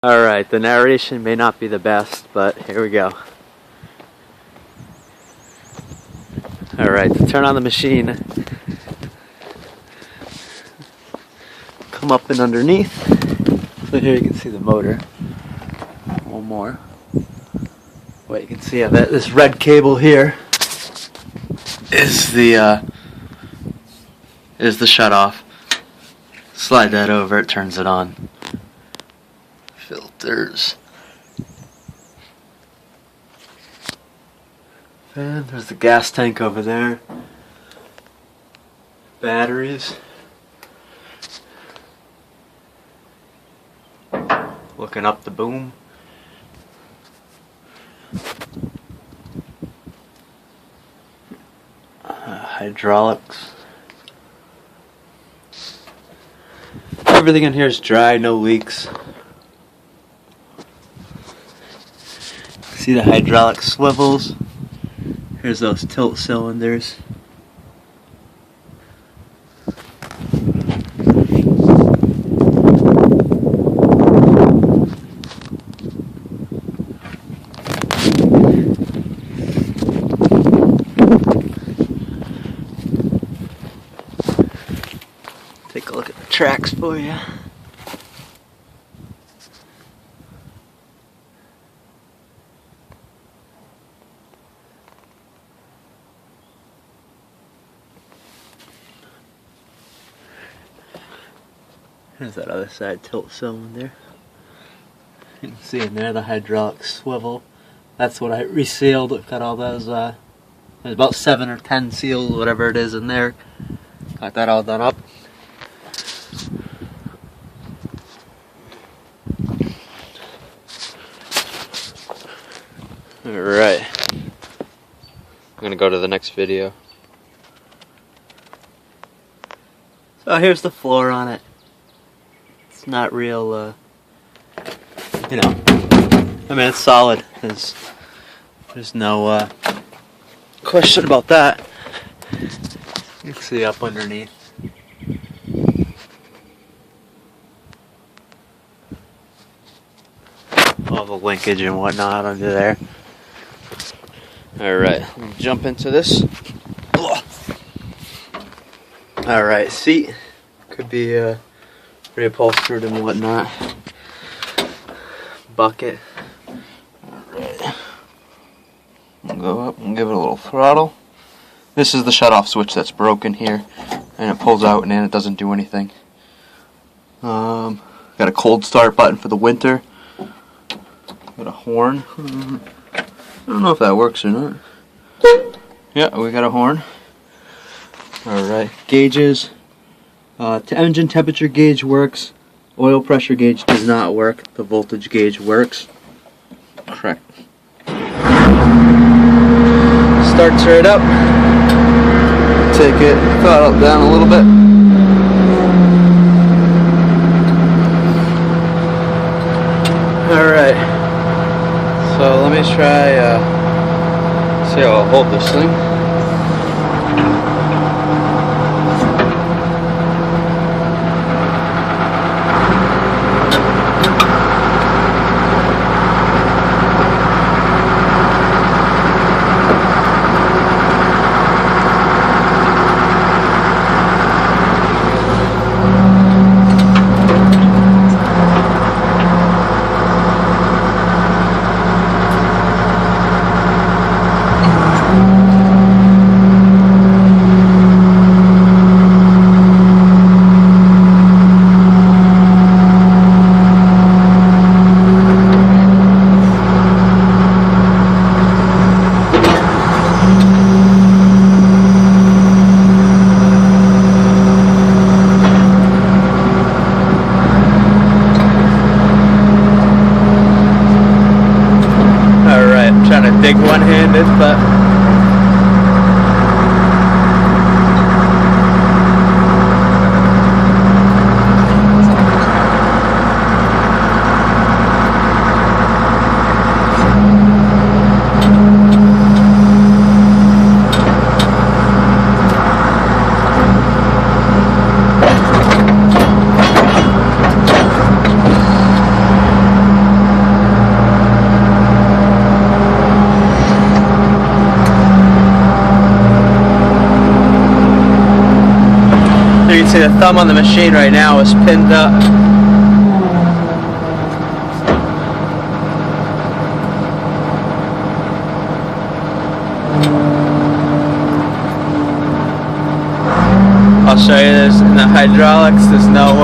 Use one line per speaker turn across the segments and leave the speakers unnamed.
Alright, the narration may not be the best, but here we go. Alright, to turn on the machine, come up and underneath. So here you can see the motor. One more. What you can see of it, this red cable here is the shutoff. Slide that over, it turns it on. Filters. And there's the gas tank over there. Batteries. Looking up the boom. Hydraulics. Everything in here is dry, no leaks. See the hydraulic swivels. Here's those tilt cylinders. Take a look at the tracks for you. There's that other side tilt cylinder. You can see in there the hydraulic swivel. That's what I resealed. I've got all those, there's about 7 or 10 seals, whatever it is in there. Got that all done up. Alright. I'm gonna go to the next video. So here's the floor on it. It's not real, you know, I mean, it's solid. There's no question about that. You can see up underneath. All the linkage and whatnot under there. Alright, let's jump into this. Alright, seat could be reupholstered and whatnot. Bucket. Alright. We'll go up and give it a little throttle. This is the shut-off switch that's broken here, and it pulls out and then it doesn't do anything. Got a cold start button for the winter. Got a horn. I don't know if that works or not. Yeah, we got a horn. Alright, gauges. Engine temperature gauge works. Oil pressure gauge does not work. The voltage gauge works. Correct. Starts right up. Take it, throttle it down a little bit. Alright. So let me try, see how I'll hold this thing. Trying to dig one-handed, but thumb on the machine right now is pinned up. I'll show you this in the hydraulics. There's no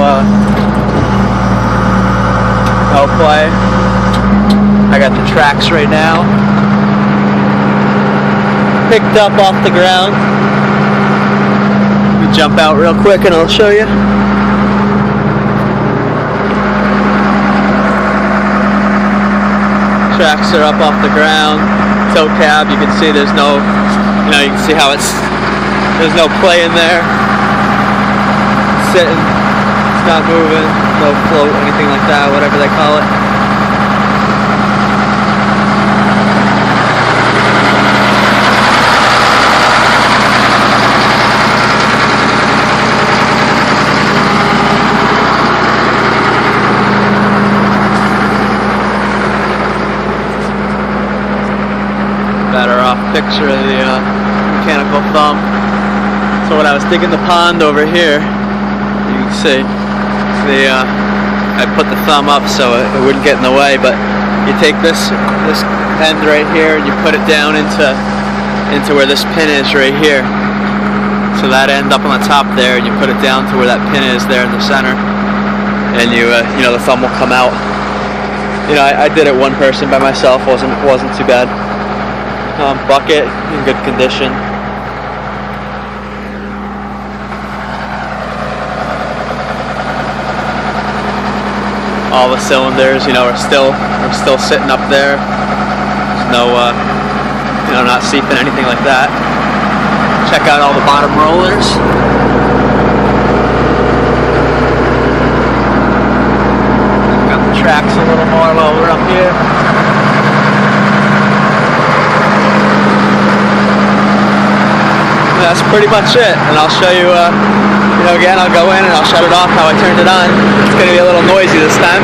play. I got the tracks right now picked up off the ground. Let me jump out real quick and I'll show you. Tracks are up off the ground. Tow cab, you can see there's no, you can see how there's no play in there. Sitting, it's not moving, no float, anything like that, whatever they call it. Better off picture of the mechanical thumb. So when I was digging the pond over here, you can see I put the thumb up so it wouldn't get in the way. But you take this end right here and you put it down into where this pin is right here. So that end up on the top there, and you put it down to where that pin is there in the center, and the thumb will come out. I did it one person by myself. wasn't too bad. Bucket in good condition. All the cylinders, are still sitting up there. There's no, not seeping, anything like that. Check out all the bottom rollers. Check out the tracks a little more while we're up here. That's pretty much it, and I'll show you, again, I'll go in and I'll shut it off how I turned it on. It's going to be a little noisy this time.